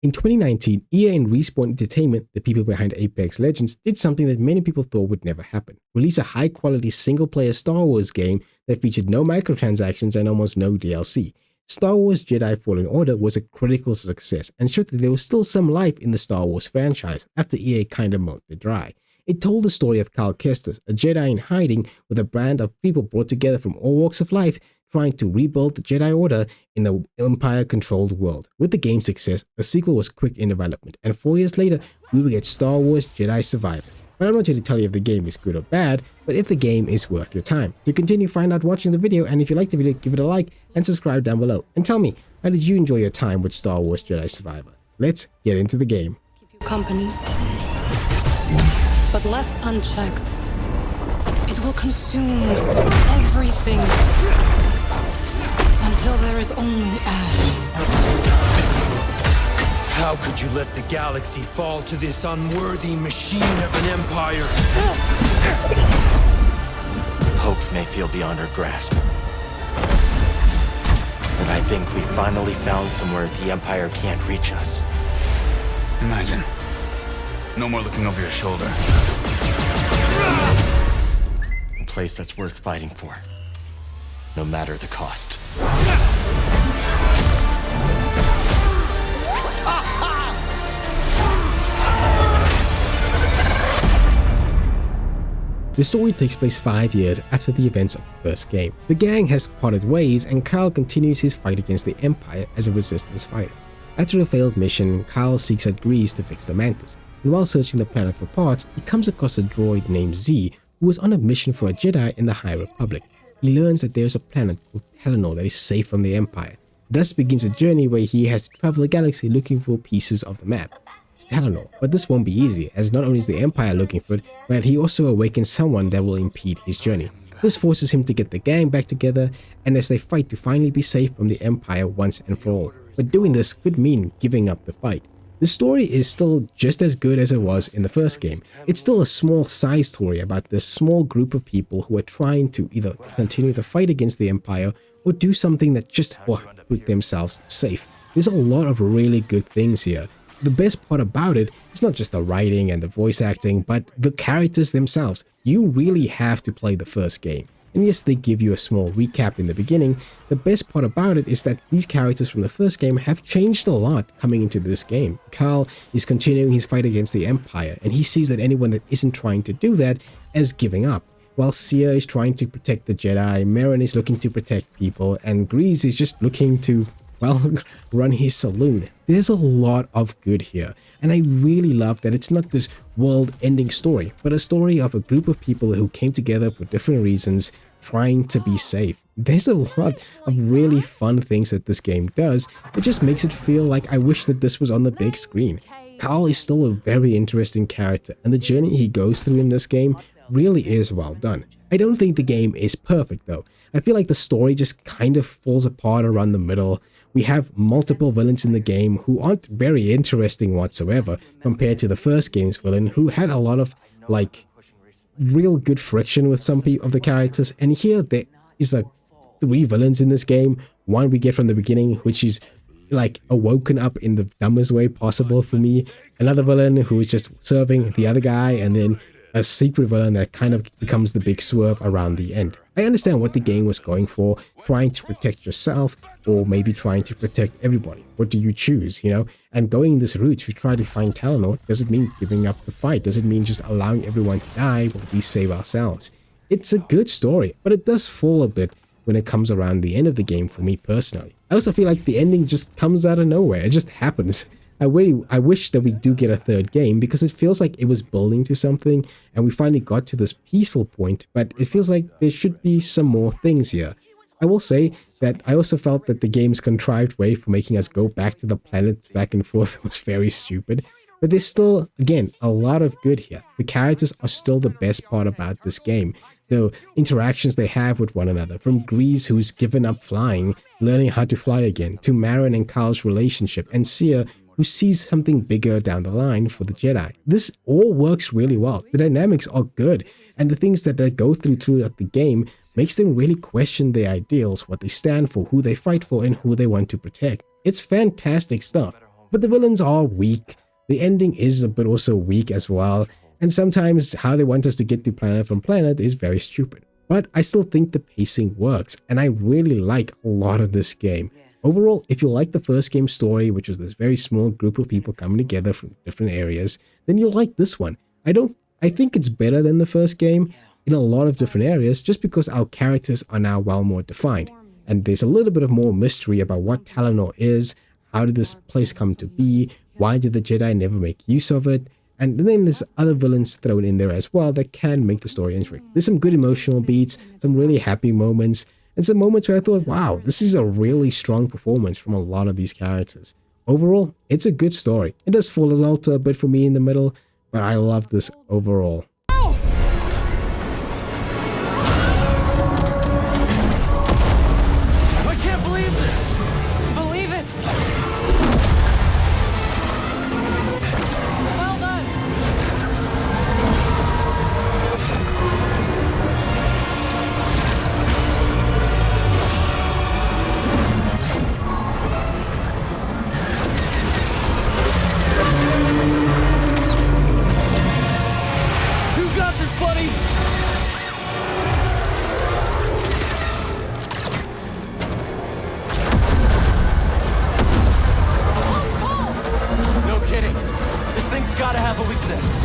In 2019, EA and Respawn Entertainment, the people behind Apex Legends, did something that many people thought would never happen. Release a high-quality single-player Star Wars game that featured no microtransactions and almost no DLC. Star Wars Jedi Fallen Order was a critical success and showed that there was still some life in the Star Wars franchise after EA kinda milked it dry. It told the story of Cal Kestis, a Jedi in hiding with a band of people brought together from all walks of life trying to rebuild the Jedi Order in an Empire-controlled world. With the game's success, a sequel was quick in development, and 4 years later, we will get Star Wars Jedi Survivor. But I'm not here to tell you if the game is good or bad, but if the game is worth your time. To continue, find out watching the video, and if you like the video, give it a like and subscribe down below. And tell me, how did you enjoy your time with Star Wars Jedi Survivor? Let's get into the game. Keep you company, but left unchecked, it will consume everything until there is only ash. How could you let the galaxy fall to this unworthy machine of an empire? Hope may feel beyond our grasp. But I think we finally found somewhere the Empire can't reach us. Imagine. No more looking over your shoulder. A place that's worth fighting for. No matter the cost. The story takes place 5 years after the events of the first game. The gang has parted ways and Kyle continues his fight against the Empire as a resistance fighter. After a failed mission, Kyle seeks out Grease to fix the Mantis, and while searching the planet for parts, he comes across a droid named Z who was on a mission for a Jedi in the High Republic. He learns that there is a planet called Telenor that is safe from the Empire. Thus begins a journey where he has to travel the galaxy looking for pieces of the map. Telenor, but this won't be easy, as not only is the Empire looking for it, but he also awakens someone that will impede his journey. This forces him to get the gang back together, and as they fight to finally be safe from the Empire once and for all. But doing this could mean giving up the fight. The story is still just as good as it was in the first game. It's still a small side story about this small group of people who are trying to either continue the fight against the Empire or do something that just will put themselves safe. There's a lot of really good things here. The best part about it is not just the writing and the voice acting, but the characters themselves. You really have to play the first game. And yes, they give you a small recap in the beginning. The best part about it is that these characters from the first game have changed a lot coming into this game. Kyle is continuing his fight against the Empire, and he sees that anyone that isn't trying to do that is giving up. While Sia is trying to protect the Jedi, Marin is looking to protect people, and Grease is just looking to, well, run his saloon. There's a lot of good here, and I really love that it's not this world-ending story, but a story of a group of people who came together for different reasons, trying to be safe. There's a lot of really fun things that this game does. It just makes it feel like I wish that this was on the big screen. Kyle is still a very interesting character, and the journey he goes through in this game really is well done. I don't think the game is perfect though. I feel like the story just kind of falls apart around the middle. We have multiple villains in the game who aren't very interesting whatsoever compared to the first game's villain, who had a lot of like real good friction with some of the characters. And here there is like 3 villains in this game. One we get from the beginning, which is like awoken up in the dumbest way possible for me. Another villain who is just serving the other guy, and then a secret villain that kind of becomes the big swerve around the end. I understand what the game was going for, trying to protect yourself or maybe trying to protect everybody. What do you choose, you know? And going this route to try to find Telenor doesn't mean giving up the fight, doesn't mean just allowing everyone to die while we save ourselves. It's a good story, but it does fall a bit when it comes around the end of the game for me personally. I also feel like the ending just comes out of nowhere, it just happens. I wish that we do get a third game because it feels like it was building to something and we finally got to this peaceful point, but it feels like there should be some more things here. I will say that I also felt that the game's contrived way for making us go back to the planet back and forth was very stupid, but there's still, again, a lot of good here. The characters are still the best part about this game. The interactions they have with one another, from Grease, who's given up flying, learning how to fly again, to Marin and Kyle's relationship, and Sia, who sees something bigger down the line for the Jedi. This all works really well. The dynamics are good, and the things that they go throughout the game makes them really question their ideals, what they stand for, who they fight for, and who they want to protect. It's fantastic stuff. but the villains are weak. The ending is a bit also weak as well, and sometimes how they want us to get to planet from planet is very stupid. But I still think the pacing works, and I really like a lot of this game. Overall, if you like the first game's story, which was this very small group of people coming together from different areas, then you'll like this one. I think it's better than the first game in a lot of different areas, just because our characters are now well more defined. And there's a little bit of more mystery about what Talinor is, how did this place come to be, why did the Jedi never make use of it, and then there's other villains thrown in there as well that can make the story interesting. There's some good emotional beats, some really happy moments, and some moments where I thought, wow, this is a really strong performance from a lot of these characters. Overall, it's a good story. It does fall a bit for me in the middle, but I love this overall. I can't believe this! Believe it! Well done! You got this, buddy! No kidding. This thing's gotta have a weakness.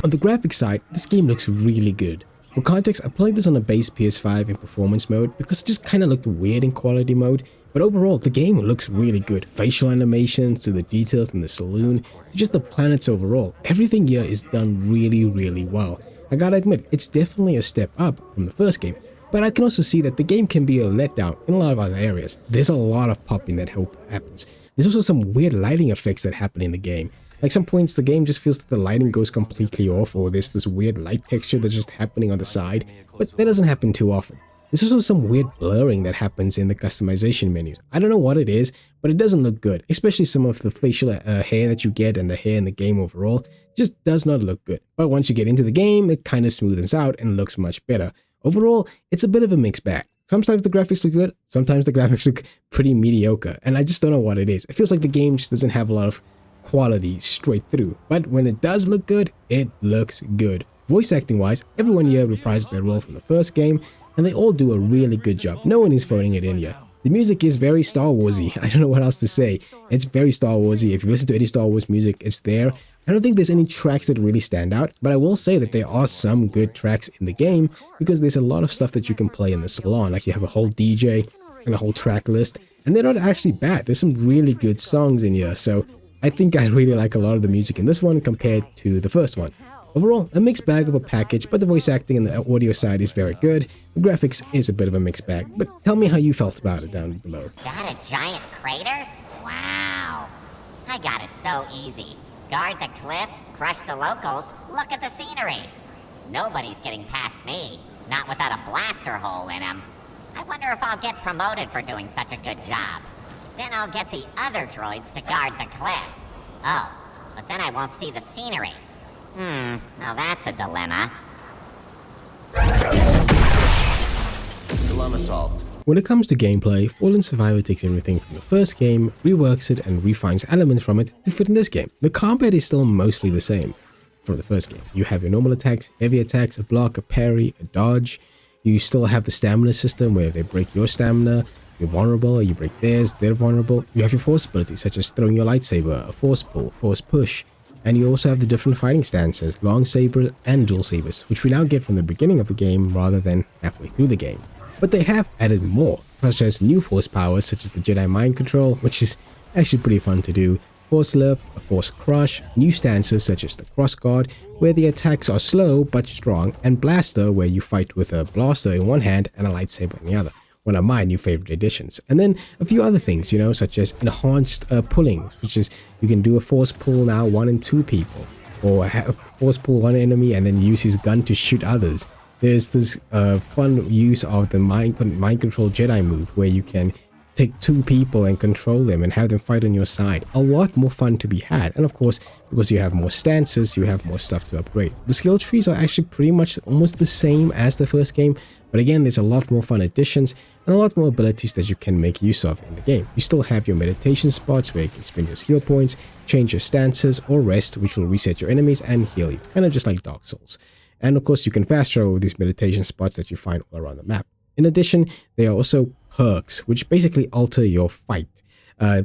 On the graphics side, this game looks really good. For context, I played this on a base PS5 in performance mode because it just kinda looked weird in quality mode, but overall the game looks really good. Facial animations to the details in the saloon to just the planets overall. Everything here is done really well. I gotta admit, it's definitely a step up from the first game, but I can also see that the game can be a letdown in a lot of other areas. There's a lot of popping that happens. There's also some weird lighting effects that happen in the game. Like some points the game just feels that the lighting goes completely off, or there's this weird light texture that's just happening on the side, but that doesn't happen too often. There's also some weird blurring that happens in the customization menus. I don't know what it is, but it doesn't look good, especially some of the facial hair that you get and the hair in the game overall just does not look good. But once you get into the game, it kind of smoothens out and looks much better. Overall, it's a bit of a mixed bag. Sometimes the graphics look good, sometimes the graphics look pretty mediocre, and I just don't know what it is. It feels like the game just doesn't have a lot of quality straight through, but when it does look good, it looks good. Voice acting wise, everyone here reprises their role from the first game, and they all do a really good job. No one is phoning it in here. The music is very Star Warsy. I don't know what else to say. It's very Star Warsy. If you listen to any Star Wars music, it's there. I don't think there's any tracks that really stand out, but I will say that there are some good tracks in the game because there's a lot of stuff that you can play in the salon. Like you have a whole DJ and a whole track list, and they're not actually bad. There's some really good songs in here, so I think I really like a lot of the music in this one compared to the first one. Overall, a mixed bag of a package, but the voice acting and the audio side is very good. The graphics is a bit of a mixed bag, but tell me how you felt about it down below. Got a giant crater? Wow. I got it so easy. Guard the cliff, crush the locals, look at the scenery. Nobody's getting past me, not without a blaster hole in him. I wonder if I'll get promoted for doing such a good job. Then I'll get the other droids to guard the cliff. Oh, but then I won't see the scenery. Now that's a dilemma. Dilemma solved. When it comes to gameplay, Fallen Survivor takes everything from the first game, reworks it and refines elements from it to fit in this game. The combat is still mostly the same from the first game. You have your normal attacks, heavy attacks, a block, a parry, a dodge. You still have the stamina system where if they break your stamina, you're vulnerable, or you break theirs, they're vulnerable. You have your force abilities such as throwing your lightsaber, a force pull, force push, and you also have the different fighting stances, long sabers and dual sabers, which we now get from the beginning of the game rather than halfway through the game. But they have added more, such as new force powers such as the Jedi Mind Control, which is actually pretty fun to do, Force Lift, a Force Crush, new stances such as the Cross Guard, where the attacks are slow but strong, and Blaster, where you fight with a blaster in one hand and a lightsaber in the other. One of my new favorite additions. And then a few other things, you know, such as enhanced pulling, which is you can do a force pull now 1 and 2 people, or force pull one enemy and then use his gun to shoot others. There's this fun use of the mind control Jedi move where you can take 2 people and control them and have them fight on your side. A lot more fun to be had. And of course, because you have more stances, you have more stuff to upgrade. The skill trees are actually pretty much almost the same as the first game, but again, there's a lot more fun additions and a lot more abilities that you can make use of in the game. You still have your meditation spots where you can spend your skill points, change your stances, or rest, which will reset your enemies and heal you, kind of just like Dark Souls. And of course, you can fast travel these meditation spots that you find all around the map. In addition, there are also perks, which basically alter your fight.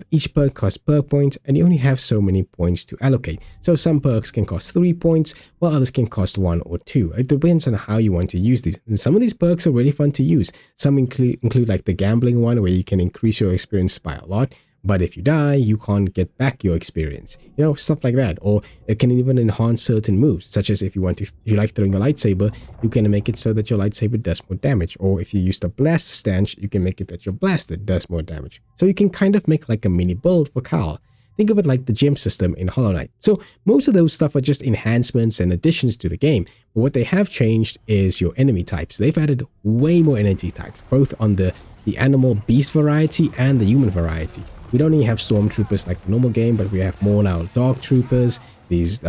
Each perk costs perk points, and you only have so many points to allocate. So some perks can cost 3 points, while others can cost 1 or 2. It depends on how you want to use these. And some of these perks are really fun to use. Some include like the gambling one, where you can increase your experience by a lot. But if you die, you can't get back your experience. You know, stuff like that. Or it can even enhance certain moves, such as if you like throwing a lightsaber, you can make it so that your lightsaber does more damage. Or if you use the blast stance, you can make it that your blaster does more damage. So you can kind of make like a mini build for Cal. Think of it like the gem system in Hollow Knight. So most of those stuff are just enhancements and additions to the game. But what they have changed is your enemy types. They've added way more enemy types, both on the animal beast variety and the human variety. We don't even have stormtroopers like the normal game, but we have more now dark troopers, these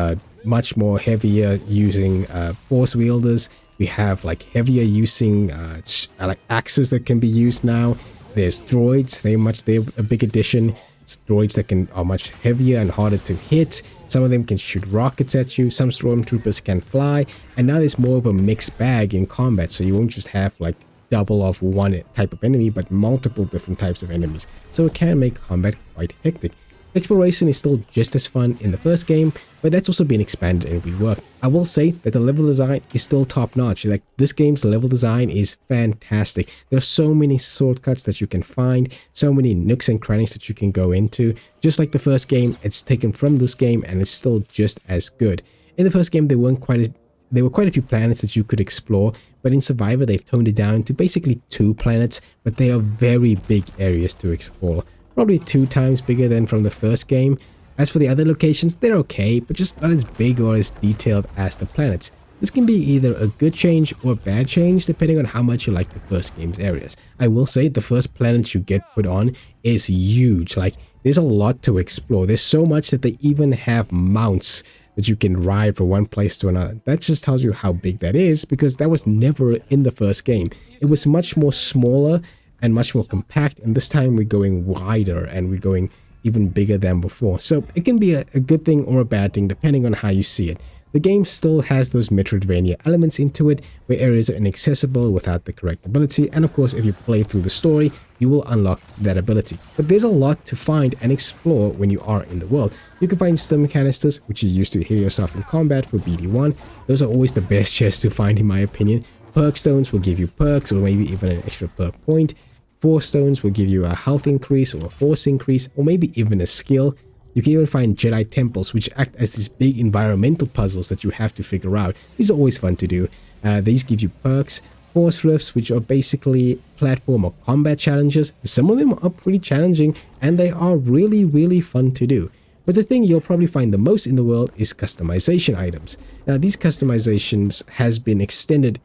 much more heavier using force wielders. We have like heavier using like axes that can be used now. There's droids, they're a big addition. It's droids that are much heavier and harder to hit. Some of them can shoot rockets at you, some stormtroopers can fly, and now there's more of a mixed bag in combat, so you won't just have like double of one type of enemy, but multiple different types of enemies, so it can make combat quite hectic. Exploration is still just as fun in the first game, but that's also been expanded and reworked. I will say that the level design is still top notch. Like, this game's level design is fantastic. There are so many shortcuts that you can find, so many nooks and crannies that you can go into. Just like the first game, it's taken from this game and it's still just as good. In the first game, there were quite a few planets that you could explore, but in Survivor they've toned it down to basically 2 planets, but they are very big areas to explore, probably 2 times bigger than from the first game. As for the other locations, they're okay, but just not as big or as detailed as the planets. This can be either a good change or a bad change depending on how much you like the first game's areas. I will say the first planet you get put on is huge. Like, there's a lot to explore. There's so much that they even have mounts that you can ride from one place to another. That just tells you how big that is, because that was never in the first game. It was much more smaller and much more compact, and this time we're going wider and we're going even bigger than before. So it can be a good thing or a bad thing depending on how you see it. The game still has those Metroidvania elements into it, where areas are inaccessible without the correct ability, and of course if you play through the story, you will unlock that ability. But there's a lot to find and explore when you are in the world. You can find stim canisters, which you use to heal yourself in combat for BD1. Those are always the best chests to find in my opinion. Perk stones will give you perks or maybe even an extra perk point. Force stones will give you a health increase or a force increase, or maybe even a skill. You can even find Jedi temples, which act as these big environmental puzzles that you have to figure out. These are always fun to do. These give you perks. Force rifts, which are basically platform or combat challenges. Some of them are pretty challenging, and they are really, really fun to do. But the thing you'll probably find the most in the world is customization items. Now, these customizations has been extended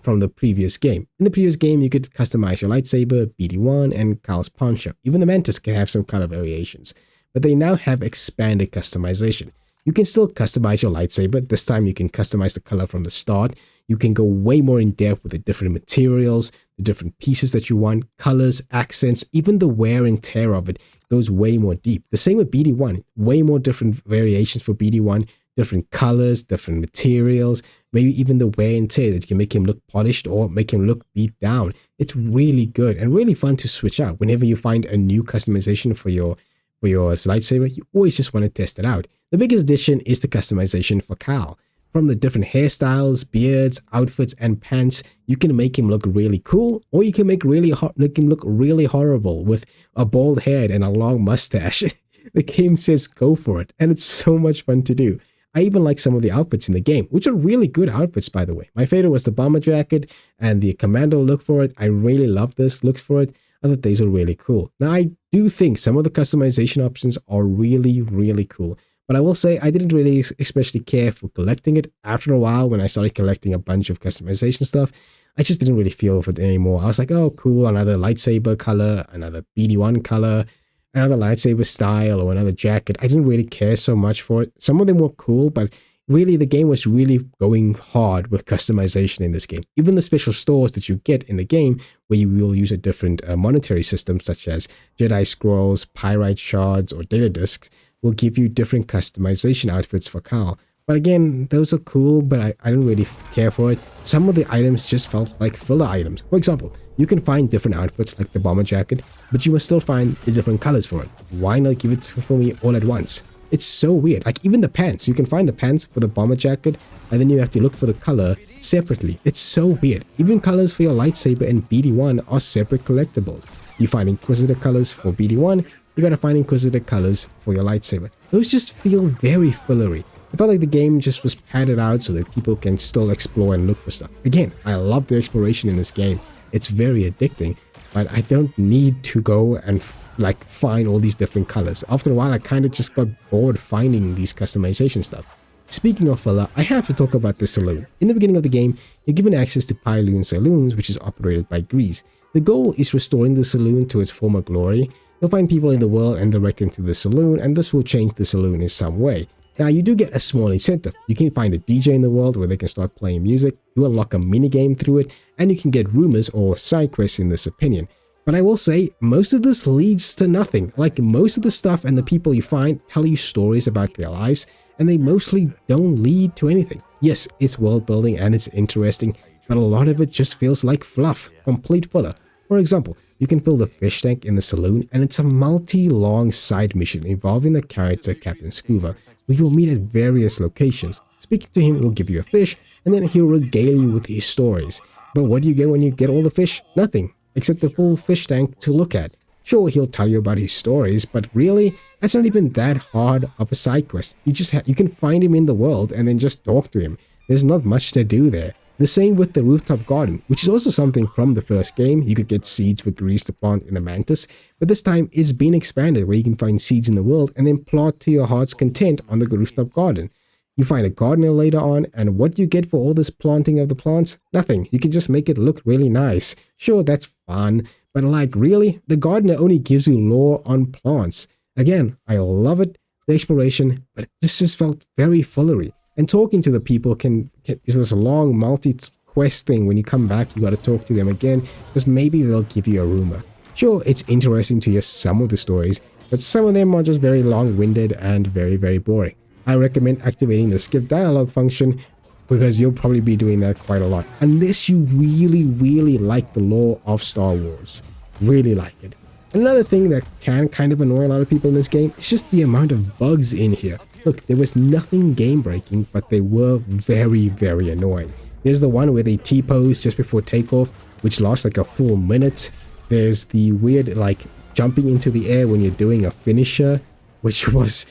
from the previous game. In the previous game, you could customize your lightsaber, BD1, and Cal's poncho. Even the Mantis can have some color variations. But they now have expanded customization. You can still customize your lightsaber. This time you can customize the color from the start. You can go way more in depth with the different materials, the different pieces that you want, colors, accents, even the wear and tear of it goes way more deep. The same with BD1, way more different variations for BD1, different colors, different materials, maybe even the wear and tear that can make him look polished or make him look beat down. It's really good and really fun to switch out. Whenever you find a new customization for your lightsaber, you always just want to test it out. The biggest addition is the customization for Cal. From the different hairstyles, beards, outfits, and pants, you can make him look really cool, or you can make him look really horrible with a bald head and a long mustache. The game says go for it, and it's so much fun to do. I even like some of the outfits in the game, which are really good outfits, by the way. My favorite was the bomber jacket and the commando look for it. I really love this look for it. I thought these were really cool. Now, I do think some of the customization options are really, really cool. But I will say I didn't really especially care for collecting it. After a while, when I started collecting a bunch of customization stuff, I just didn't really feel for it anymore. I was like, oh, cool, another lightsaber color, another BD1 color, another lightsaber style, or another jacket. I didn't really care so much for it. Some of them were cool, but really the game was really going hard with customization in this game. Even the special stores that you get in the game, where you will use a different monetary system, such as Jedi Scrolls, Pyrite Shards, or Data Discs, will give you different customization outfits for Cal. But again, those are cool, but I don't really care for it. Some of the items just felt like filler items. For example, you can find different outfits like the bomber jacket, but you must still find the different colors for it. Why not give it for me all at once? It's so weird. Like even the pants, you can find the pants for the bomber jacket, and then you have to look for the color separately. It's so weird. Even colors for your lightsaber and BD1 are separate collectibles. You find Inquisitor colors for BD1, you gotta find Inquisitor colors for your lightsaber. Those just feel very fillery. I felt like the game just was padded out so that people can still explore and look for stuff. Again, I love the exploration in this game. It's very addicting, but I don't need to go and like find all these different colors. After a while, I kind of just got bored finding these customization stuff. Speaking of filler, I have to talk about the saloon. In the beginning of the game, you're given access to Pyloon Saloons, which is operated by Grease. The goal is restoring the saloon to its former glory. You'll find people in the world and direct them to the saloon, and this will change the saloon in some way. Now, you do get a small incentive. You can find a DJ in the world where they can start playing music, you unlock a minigame through it, and you can get rumors or side quests in this opinion. But I will say, most of this leads to nothing. Like, most of the stuff and the people you find tell you stories about their lives, and they mostly don't lead to anything. Yes, it's world building and it's interesting, but a lot of it just feels like fluff, complete filler. For example, you can fill the fish tank in the saloon, and it's a multi-long side mission involving the character Captain Scuba, who you'll meet at various locations. Speaking to him will give you a fish, and then he'll regale you with his stories. But what do you get when you get all the fish? Nothing, except a full fish tank to look at. Sure, he'll tell you about his stories, but really, that's not even that hard of a side quest. You can find him in the world and then just talk to him. There's not much to do there. The same with the rooftop garden, which is also something from the first game. You could get seeds for Grease to plant in the Mantis, but this time it's been expanded where you can find seeds in the world and then plant to your heart's content on the rooftop garden. You find a gardener later on, and what do you get for all this planting of the plants? Nothing. You can just make it look really nice. Sure, that's fun, but like really, the gardener only gives you lore on plants. Again, I love it, the exploration, but this just felt very fillery. And talking to the people is this long multi-quest thing. When you come back, you got to talk to them again, because maybe they'll give you a rumor. Sure, it's interesting to hear some of the stories, but some of them are just very long-winded and very, very boring. I recommend activating the skip dialogue function, because you'll probably be doing that quite a lot, unless you really, really like the lore of Star Wars. Really like it. Another thing that can kind of annoy a lot of people in this game is just the amount of bugs in here. Look, there was nothing game-breaking, but they were very, very annoying. There's the one where they T-pose just before takeoff, which lasts like a full minute. There's the weird, like, jumping into the air when you're doing a finisher, which was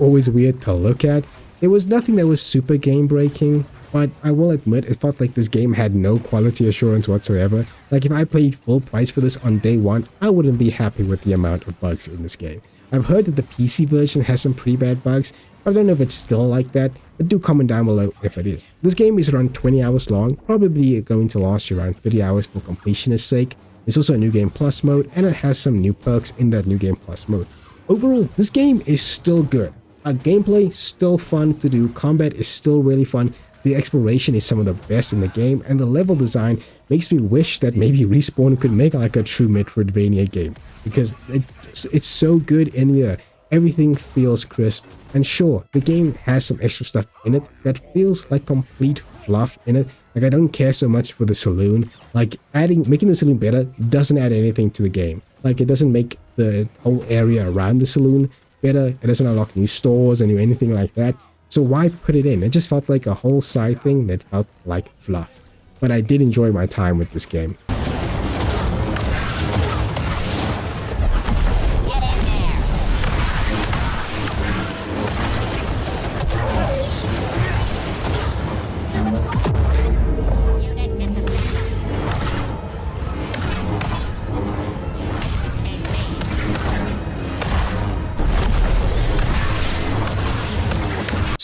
always weird to look at. There was nothing that was super game-breaking, but I will admit it felt like this game had no quality assurance whatsoever. Like, if I paid full price for this on day one, I wouldn't be happy with the amount of bugs in this game. I've heard that the PC version has some pretty bad bugs, but I don't know if it's still like that, but do comment down below if it is. This game is around 20 hours long, probably going to last you around 30 hours for completionist sake. There's also a New Game Plus mode, and it has some new perks in that New Game Plus mode. Overall, this game is still good. Gameplay, still fun to do, combat is still really fun, the exploration is some of the best in the game, and the level design makes me wish that maybe Respawn could make like a true Metroidvania game, because it's so good in here. Everything feels crisp, and sure, the game has some extra stuff in it that feels like complete fluff in it. Like, I don't care so much for the saloon. Like, making the saloon better doesn't add anything to the game. Like, it doesn't make the whole area around the saloon better. It doesn't unlock new stores or anything like that. So why put it in? It just felt like a whole side thing that felt like fluff. But I did enjoy my time with this game.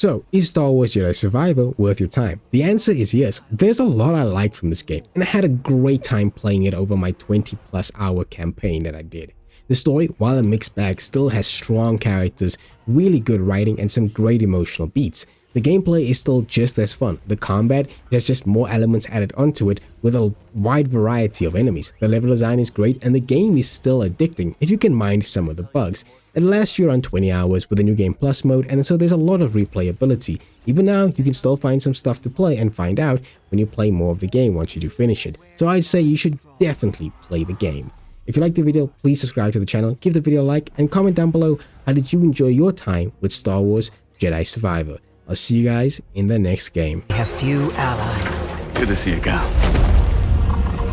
So, is Star Wars Jedi Survivor worth your time? The answer is yes. There's a lot I like from this game, and I had a great time playing it over my 20+ hour campaign that I did. The story, while a mixed bag, still has strong characters, really good writing, and some great emotional beats. The gameplay is still just as fun. The combat, there's just more elements added onto it with a wide variety of enemies. The level design is great, and the game is still addicting if you can mind some of the bugs. It lasts you around 20 hours with the New Game Plus mode, and so there's a lot of replayability. Even now, you can still find some stuff to play and find out when you play more of the game once you do finish it. So I'd say you should definitely play the game. If you liked the video, please subscribe to the channel, give the video a like, and comment down below how did you enjoy your time with Star Wars Jedi Survivor. I'll see you guys in the next game. We have few allies. Good to see you, Cal.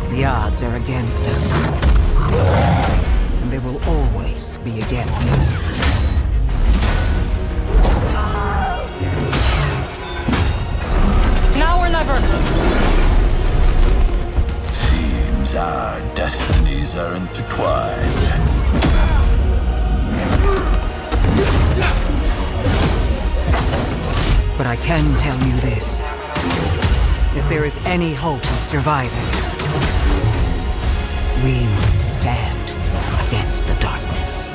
The odds are against us. And they will always be against us. Now or never. Seems our destinies are intertwined. But I can tell you this. If there is any hope of surviving, we must stand against the darkness.